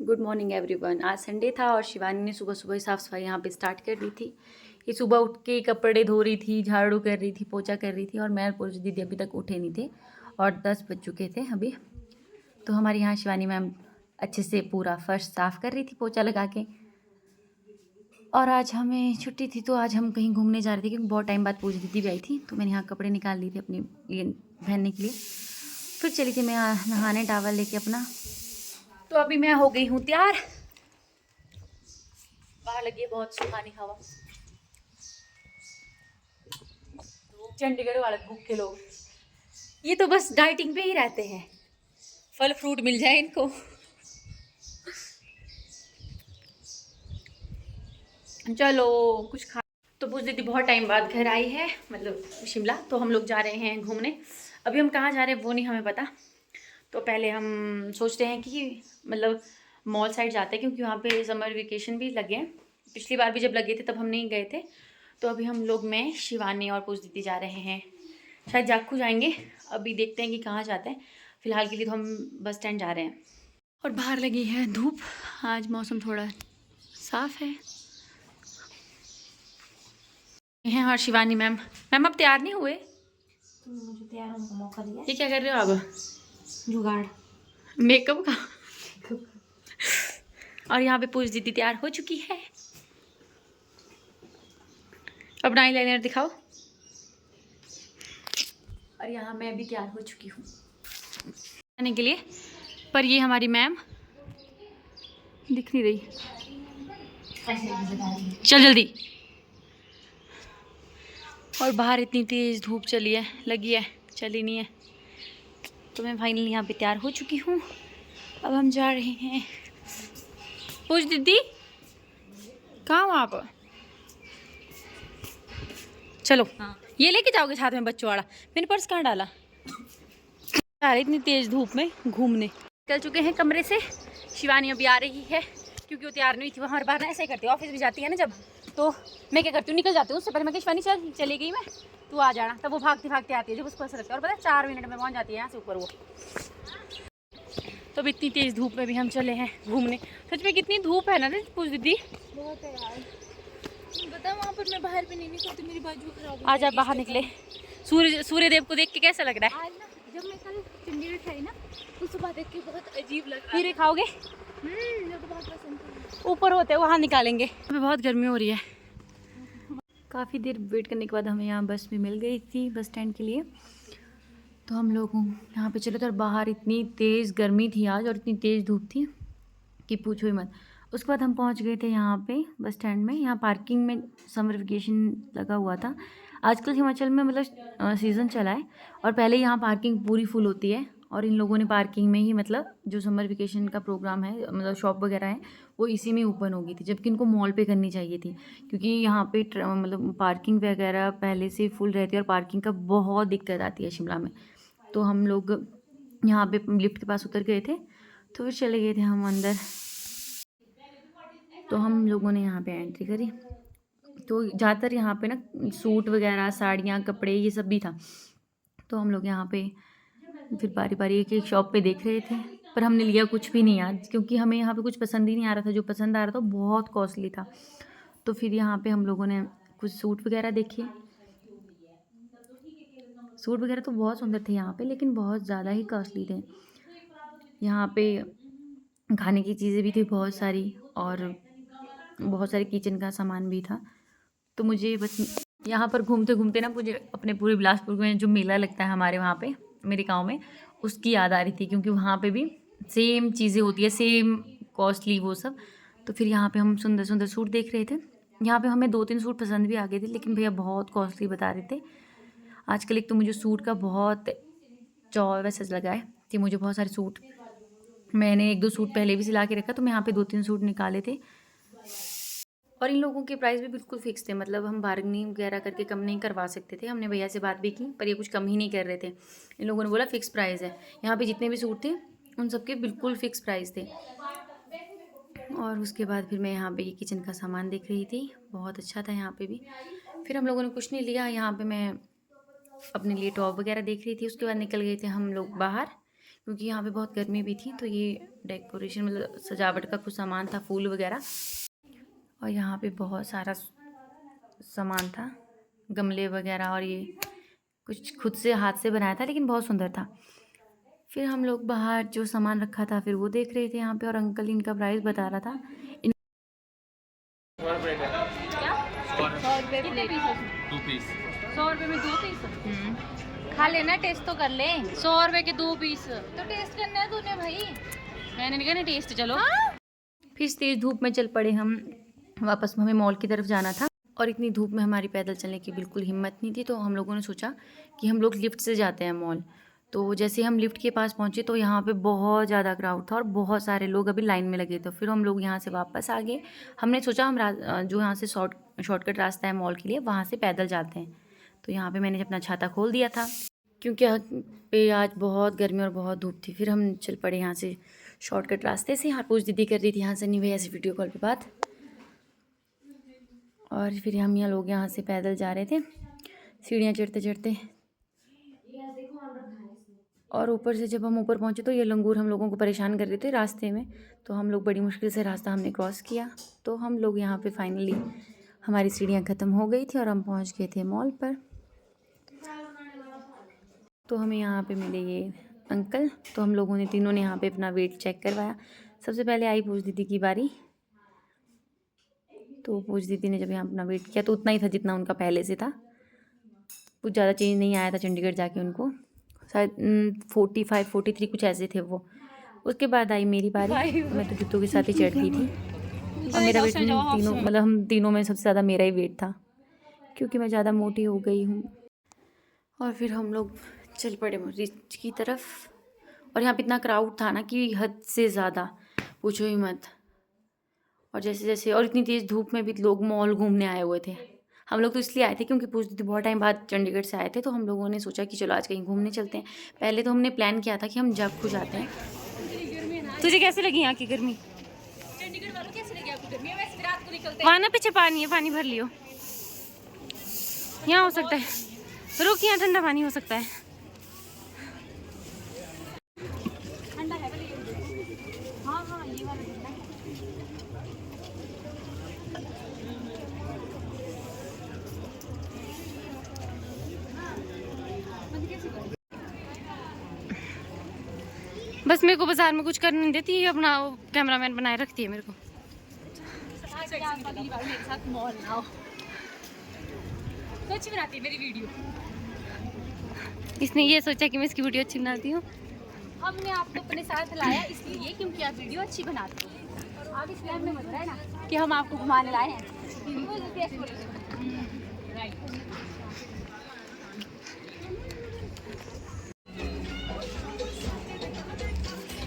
Good morning everyone. आज Sunday था और शिवानी ने सुबह सुबह साफ़ सफाई यहाँ पे स्टार्ट कर दी थी। ये सुबह उठ के कपड़े धो रही थी, झाड़ू कर रही थी, पोछा कर रही थी और मैं और पूरी दीदी अभी तक उठे नहीं थे और 10 बज चुके थे अभी। तो हमारे यहाँ शिवानी मैम अच्छे से पूरा फर्श साफ़ कर रही थी पोछा लगा के। और आज हमें छुट्टी थी तो आज हम कहीं घूमने जा रहे थे क्योंकि बहुत टाइम बाद पूरी दीदी भी आई थी। तो मैंने यहाँ कपड़े निकाल लिए थे अपने लिए पहनने के लिए। फिर चली थी मैं नहाने टावल लेके अपना। तो अभी मैं हो गई हूँ तैयार। बाहर लगी है बहुत सुहानी हवा। चंडीगढ़ वाले भूखे लोग, ये तो बस डाइटिंग पे ही रहते हैं, फल फ्रूट मिल जाए इनको। चलो कुछ खा। तो पूछ दीदी बहुत टाइम बाद घर आई है, मतलब शिमला। तो हम लोग जा रहे हैं घूमने। अभी हम कहाँ जा रहे हैं वो नहीं हमें पता। तो पहले हम सोचते हैं कि मतलब मॉल साइड जाते हैं क्योंकि वहाँ पे समर वेकेशन भी लगे हैं। पिछली बार भी जब लगे थे तब हम नहीं गए थे। तो अभी हम लोग मैं, शिवानी और पूछ दीदी जा रहे हैं, शायद जाखू जाएंगे। अभी देखते हैं कि कहाँ जाते हैं। फ़िलहाल के लिए तो हम बस स्टैंड जा रहे हैं। और बाहर लगी है धूप। आज मौसम थोड़ा साफ़ है। हैं और शिवानी मैम। मैम अब तैयार नहीं हुए? मुझे तैयार होने का मौका दिया। ये क्या कर रहे हो अब? जुगाड़ मेकअप का। और यहाँ पे पूछ दीदी तैयार हो चुकी है। अपना आई लाइनर दिखाओ। और यहाँ मैं भी तैयार हो चुकी हूँ आने के लिए। पर ये हमारी मैम दिख नहीं रही। चल जल्दी। और बाहर इतनी तेज़ धूप चली है, लगी है, चली नहीं है। तो मैं फाइनली यहाँ पे तैयार हो चुकी हूँ। अब हम जा रहे हैं। पूछ दीदी कहाँ हो आप? चलो। हाँ। ये लेके जाओगे साथ में बच्चों वाला? मैंने पर्स कहाँ डाला? जा रही इतनी तेज़ धूप में घूमने। निकल चुके हैं कमरे से। शिवानी अभी आ रही है क्योंकि वो तैयार नहीं थी। वो हमारे बाहर ना ऐसे ही करती है, ऑफिस भी जाती है ना जब, तो मैं क्या करती हूँ निकल जाती हूँ। उससे पहले मैं शिवानी चली गई मैं, तू आ जाना। तब वो भागते भागते आती है जब उसको ऐसा लगता है। और पता है 4 मिनट में पहुँच जाती है यहाँ से ऊपर वो। तो इतनी तेज़ धूप में भी हम चले हैं घूमने। सच में कितनी धूप है ना पूछ दीदी। बहुत है यार। बता वहाँ पर मैं बाहर भी नहीं निकलती, मेरी बाजू खराब हो आज आप बाहर निकले। सूर्यदेव को देख के कैसा लग रहा है? आज ना जब मैं कल चंडीगढ़ आई ना, उस सुबह देख के बहुत अजीब लग रहा खीरे खाओगे? मुझे तो बहुत पसंद था। ऊपर होते हैं वहाँ निकालेंगे। अभी बहुत गर्मी हो रही है। काफ़ी देर वेट करने के बाद हमें यहाँ बस भी मिल गई थी बस स्टैंड के लिए। तो हम लोग यहाँ पे चले थे और बाहर इतनी तेज़ गर्मी थी आज और इतनी तेज़ धूप थी कि पूछो ही मत। उसके बाद हम पहुँच गए थे यहाँ पे बस स्टैंड में। यहाँ पार्किंग में समर वेकेशन लगा हुआ था। आजकल हिमाचल में मतलब सीज़न चला है और पहले यहाँ पार्किंग पूरी फुल होती है। और इन लोगों ने पार्किंग में ही मतलब जो समर वेकेशन का प्रोग्राम है, मतलब शॉप वगैरह है, वो इसी में ओपन हो गई थी। जबकि इनको मॉल पे करनी चाहिए थी क्योंकि यहाँ पे मतलब पार्किंग वगैरह पहले से फुल रहती है और पार्किंग का बहुत दिक्कत आती है शिमला में। तो हम लोग यहाँ पे लिफ्ट के पास उतर गए थे तो फिर चले गए थे हम अंदर। तो हम लोगों ने यहाँ पे एंट्री करी। तो ज़्यादातर यहाँ पे ना सूट वगैरह, साड़ियाँ, कपड़े, ये सब भी था। तो हम लोग यहाँ पे फिर बारी बारी एक एक शॉप पे देख रहे थे। पर हमने लिया कुछ भी नहीं आज क्योंकि हमें यहाँ पे कुछ पसंद ही नहीं आ रहा था। जो पसंद आ रहा था बहुत कॉस्टली था। तो फिर यहाँ पे हम लोगों ने कुछ सूट वगैरह देखे। सूट वगैरह तो बहुत सुंदर थे यहाँ पे, लेकिन बहुत ज़्यादा ही कॉस्टली थे। यहाँ पे खाने की चीज़ें भी थी बहुत सारी और बहुत सारे किचन का सामान भी था। तो मुझे बस यहाँ पर घूमते घूमते ना मुझे अपने पूरे बिलासपुर में जो मेला लगता है हमारे वहाँ पे, मेरे गांव में, उसकी याद आ रही थी क्योंकि वहाँ पे भी सेम चीज़ें होती है, सेम कॉस्टली वो सब। तो फिर यहाँ पे हम सुंदर सुंदर सूट देख रहे थे। यहाँ पे हमें 2-3 सूट पसंद भी आ गए थे, लेकिन भैया बहुत कॉस्टली बता रहे थे। आजकल एक तो मुझे सूट का बहुत चौ वैसे लगा है कि मुझे बहुत सारे सूट, मैंने 1-2 सूट पहले भी सिला के रखा। तो मैं यहाँ पे 2-3 सूट निकाले थे और इन लोगों के प्राइस भी बिल्कुल फिक्स थे। मतलब हम बार्गेनिंग वगैरह करके कम नहीं करवा सकते थे। हमने भैया से बात भी की पर ये कुछ कम ही नहीं कर रहे थे। इन लोगों ने बोला फिक्स प्राइस है। यहाँ पे जितने भी सूट थे उन सबके बिल्कुल फिक्स प्राइस थे। और उसके बाद फिर मैं यहाँ पे ये किचन का सामान देख रही थी, बहुत अच्छा था यहाँ पे भी। फिर हम लोगों ने कुछ नहीं लिया। यहाँ पे मैं अपने लिए टॉप वगैरह देख रही थी। उसके बाद निकल गए थे हम लोग बाहर क्योंकि यहाँ पे बहुत गर्मी भी थी। तो ये डेकोरेशन मतलब सजावट का कुछ सामान था, फूल वगैरह। और यहाँ पे बहुत सारा सामान था, गमले वगैरह, और ये कुछ खुद से हाथ से बनाया था लेकिन बहुत सुंदर था। फिर हम लोग बाहर जो सामान रखा था फिर वो देख रहे थे यहाँ पे, और अंकल इनका प्राइस बता रहा था। क्या 100 रुपये प्लेट, 2 पीस। 100 रुपये में 2 पीस। खा लेना, टेस्ट तो कर ले। 100 रुपए के 2 पीस। तो टेस्ट करना है तूने भाई। मैंने नहीं कहना टेस्ट, चलो। फिर तेज़ धूप में चल पड़े हम वापस। हमें मॉल की तरफ जाना था और इतनी धूप में हमारी पैदल चलने की बिल्कुल हिम्मत नहीं थी, तो हम लोगों ने सोचा कि हम लोग लिफ्ट से जाते हैं मॉल। तो जैसे हम लिफ्ट के पास पहुँचे तो यहाँ पे बहुत ज़्यादा क्राउड था और बहुत सारे लोग अभी लाइन में लगे थे। फिर हम लोग यहाँ से वापस आ गए। हमने सोचा हम जो यहाँ से शॉर्टकट रास्ता है मॉल के लिए वहाँ से पैदल जाते हैं। तो यहाँ पे मैंने अपना छाता खोल दिया था क्योंकि पे आज बहुत गर्मी और बहुत धूप थी। फिर हम चल पड़े यहाँ से शॉर्टकट रास्ते से। हरपूज दीदी कर रही थी यहाँ सनी भैया से वीडियो कॉल पे बात, और फिर हम यहाँ लोग यहाँ से पैदल जा रहे थे सीढ़ियाँ चढ़ते चढ़ते। और ऊपर से जब हम ऊपर पहुँचे तो ये लंगूर हम लोगों को परेशान कर रहे थे रास्ते में, तो हम लोग बड़ी मुश्किल से रास्ता हमने क्रॉस किया। तो हम लोग यहाँ पे फाइनली हमारी सीढ़ियाँ ख़त्म हो गई थी और हम पहुँच गए थे मॉल पर। तो हमें यहाँ पे मिले ये अंकल, तो हम लोगों ने तीनों ने यहाँ पे अपना वेट चेक करवाया। सबसे पहले आई पूज दीदी की बारी। तो पूज दीदी ने जब यहाँ अपना वेट किया तो उतना ही था जितना उनका पहले से था, कुछ ज़्यादा चेंज नहीं आया था चंडीगढ़ जाके उनको। शायद 45-43 कुछ ऐसे थे वो। उसके बाद आई मेरी बारी। मैं तो जूतों के साथ ही चढ़ गई थी और मेरा वेट तीनों मतलब हम तीनों में सबसे ज़्यादा मेरा ही वेट था क्योंकि मैं ज़्यादा मोटी हो गई हूँ। और फिर हम लोग चल पड़े रिच की तरफ, और यहाँ पे इतना क्राउड था ना कि हद से ज़्यादा पूछो ही मत। और जैसे जैसे और इतनी तेज़ धूप में भी लोग मॉल घूमने आए हुए थे। हम लोग तो इसलिए आए थे क्योंकि पूछ दीदी बहुत टाइम बाद चंडीगढ़ से आए थे, तो हम लोगों ने सोचा कि चलो आज कहीं घूमने चलते हैं। पहले तो हमने प्लान किया था कि हम जगखू जाते हैं। तुझे कैसे लगी यहाँ की गर्मी? चंडीगढ़ वालों कैसे लगी आपको गर्मी? वैसे भी रात को निकलते वहाँ ना पीछे पानी है, पानी भर लियो। यहाँ हो सकता है, रुक, यहाँ ठंडा पानी हो सकता है। ठंडा है वाला ये। हाँ हाँ, ये वाला ठंडा है। बस मेरे को बाजार में कुछ करने नहीं देती, ये अपना कैमरामैन बनाए रखती है मेरे को। अगली बार मेरे साथ मॉल ना हो तो अच्छी बनाती है मेरी वीडियो। इसने ये सोचा कि मैं इसकी वीडियो अच्छी बनाती हूँ। हमने आपको अपने साथ लाया इसलिए क्योंकि आप वीडियो अच्छी बनाते हो। आप इसलिए हमने मत रहा है ना कि हम आपको घुमाने लाए हैं।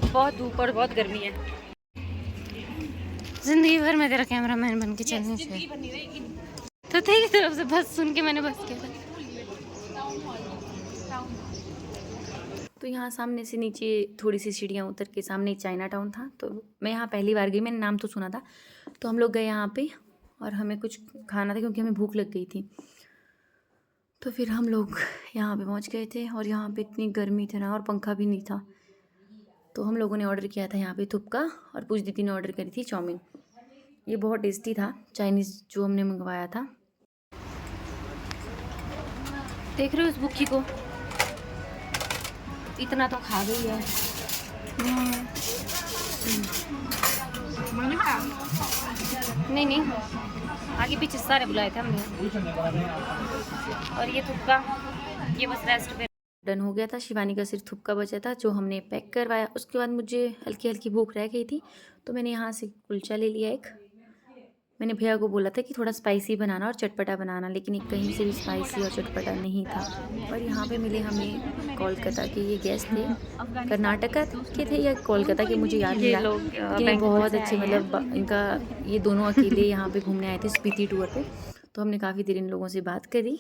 बहुत धूप और बहुत गर्मी है। जिंदगी भर में तेरा कैमरामैन बन के चलने से तो तेरी तरफ से बस सुन के मैंने बस किया था। तो यहाँ सामने से नीचे थोड़ी सी सीढ़ियाँ उतर के सामने चाइना टाउन था। तो मैं यहाँ पहली बार गई, मैंने नाम तो सुना था। तो हम लोग गए यहाँ पे और हमें कुछ खाना था क्योंकि हमें भूख लग गई थी। तो फिर हम लोग यहाँ पे पहुँच गए थे और यहाँ पे इतनी गर्मी थी ना और पंखा भी नहीं था। तो हम लोगों ने ऑर्डर किया था यहाँ पे थुपका, और पूज दीदी ने ऑर्डर करी थी चाउमीन। ये बहुत टेस्टी था चाइनीज़ जो हमने मंगवाया था। देख रहे हो इस बुक्की को, इतना तो खा गई है। नहीं नहीं, आगे पीछे सारे बुलाए थे हमने। और ये थुक्का, ये बस रेस्ट पे डन हो गया था। शिवानी का सिर्फ थुपका बचा था जो हमने पैक करवाया। उसके बाद मुझे हल्की हल्की भूख रह गई थी तो मैंने यहाँ से कुलचा ले लिया एक। मैंने भैया को बोला था कि थोड़ा स्पाइसी बनाना और चटपटा बनाना, लेकिन एक कहीं से भी स्पाइसी और चटपटा नहीं था। और यहाँ पे मिले हमें कोलकाता के ये गेस्ट थे, कर्नाटका के थे या कोलकाता के मुझे याद नहीं रहा, लेकिन ये बहुत अच्छे मतलब इनका ये दोनों अकेले यहाँ पे घूमने आए थे स्पीति टूर पे। तो हमने काफ़ी देर इन लोगों से बात करी।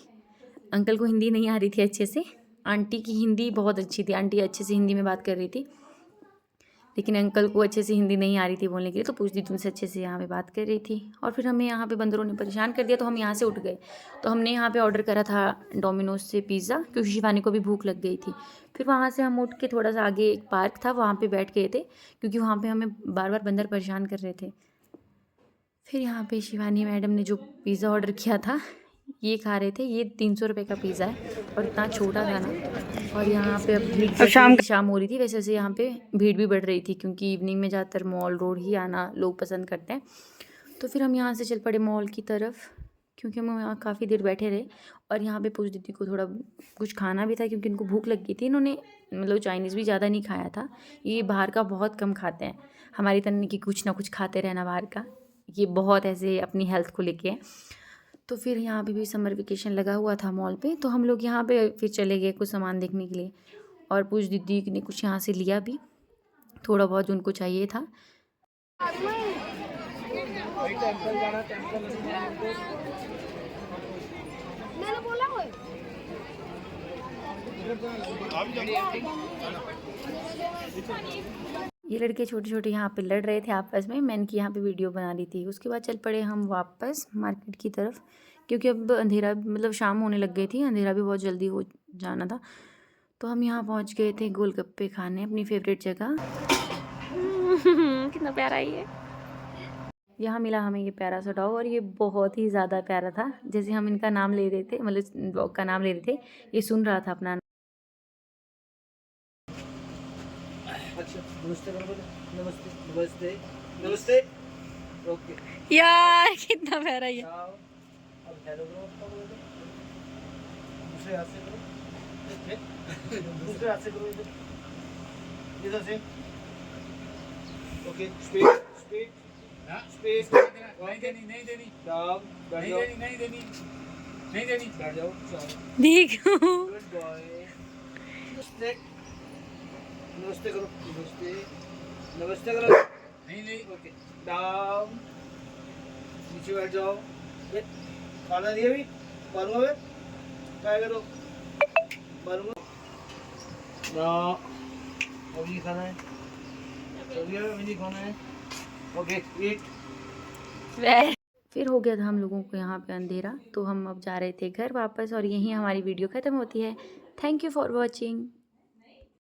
अंकल को हिंदी नहीं आ रही थी अच्छे से, आंटी की हिंदी बहुत अच्छी थी, आंटी अच्छे से हिंदी में बात कर रही थी, लेकिन अंकल को अच्छे से हिंदी नहीं आ रही थी बोलने के लिए, तो पूछ दी तुमसे अच्छे से यहाँ पे बात कर रही थी। और फिर हमें यहाँ पे बंदरों ने परेशान कर दिया, तो हम यहाँ से उठ गए। तो हमने यहाँ पे ऑर्डर करा था डोमिनोज से पिज़्ज़ा, क्योंकि शिवानी को भी भूख लग गई थी। फिर वहाँ से हम उठ के थोड़ा सा आगे एक पार्क था, वहाँ पे बैठ गए थे, क्योंकि वहाँ पे हमें बार बार बंदर परेशान कर रहे थे। फिर यहाँ पे शिवानी मैडम ने जो पिज़्ज़ा ऑर्डर किया था ये खा रहे थे। ये 300 रुपये का पिज़्ज़ा है और इतना छोटा था ना। और यहाँ पे अब भीड़ शाम हो रही थी, वैसे वैसे यहाँ पे भीड़ भी बढ़ रही थी, क्योंकि इवनिंग में ज़्यादातर मॉल रोड ही आना लोग पसंद करते हैं। तो फिर हम यहाँ से चल पड़े मॉल की तरफ, क्योंकि हम यहाँ काफ़ी देर बैठे रहे। और यहाँ पे पूछ दीदी को थोड़ा कुछ खाना भी था, क्योंकि इनको भूख लग गई थी। इन्होंने मतलब चाइनीज़ भी ज़्यादा नहीं खाया था, ये बाहर का बहुत कम खाते हैं, हमारी तरह नहीं कि कुछ ना कुछ खाते रहना बाहर का। ये बहुत ऐसे अपनी हेल्थ को लेके है। तो फिर यहाँ पे भी समर वेकेशन लगा हुआ था मॉल पे, तो हम लोग यहाँ पे फिर चले गए कुछ सामान देखने के लिए। और पूछ दीदी ने कुछ यहाँ से लिया भी, थोड़ा बहुत जो उनको चाहिए था। ये लड़के छोटे छोटे यहाँ पे लड़ रहे थे आपस में, मैंने की यहाँ पे वीडियो बना ली थी। उसके बाद चल पड़े हम वापस मार्केट की तरफ, क्योंकि अब अंधेरा मतलब शाम होने लग गई थी, अंधेरा भी बहुत जल्दी हो जाना था। तो हम यहाँ पहुँच गए थे गोलगप्पे खाने, अपनी फेवरेट जगह। कितना प्यारा है ये। यहाँ मिला हमें ये प्यारा सा डॉग, और ये बहुत ही ज़्यादा प्यारा था। जैसे हम इनका नाम ले रहे थे, मतलब डॉग का नाम ले रहे थे, ये सुन रहा था अपना। अच्छा नमस्ते करो, नमस्ते नमस्ते नमस्ते। ओके यार कितना प्यारा ये। अब हेलो करो, दूसरे हाथ से करो, दूसरे हाथ से करो, इधर से। Okay speed speed speed. नहीं देनी नहीं देनी, डाउन बैठ जाओ, नहीं देनी नहीं देनी, बैठ जाओ। देखो गुड बॉय। नमस्ते नमस्ते करो, नमस्ते नमस्ते करो। नहीं नहीं ओके डाउन, नीचे बैठ जाओ। खाना दिया भी मारूंगा मैं, क्या करो मारूंगा ना। अभी नहीं खाना है, अभी नहीं खाना है। ओके ईट। फिर हो गया था हम लोगों को यहाँ पे अंधेरा, तो हम अब जा रहे थे घर वापस, और यहीं हमारी वीडियो ख़त्म होती है। Thank you for watching.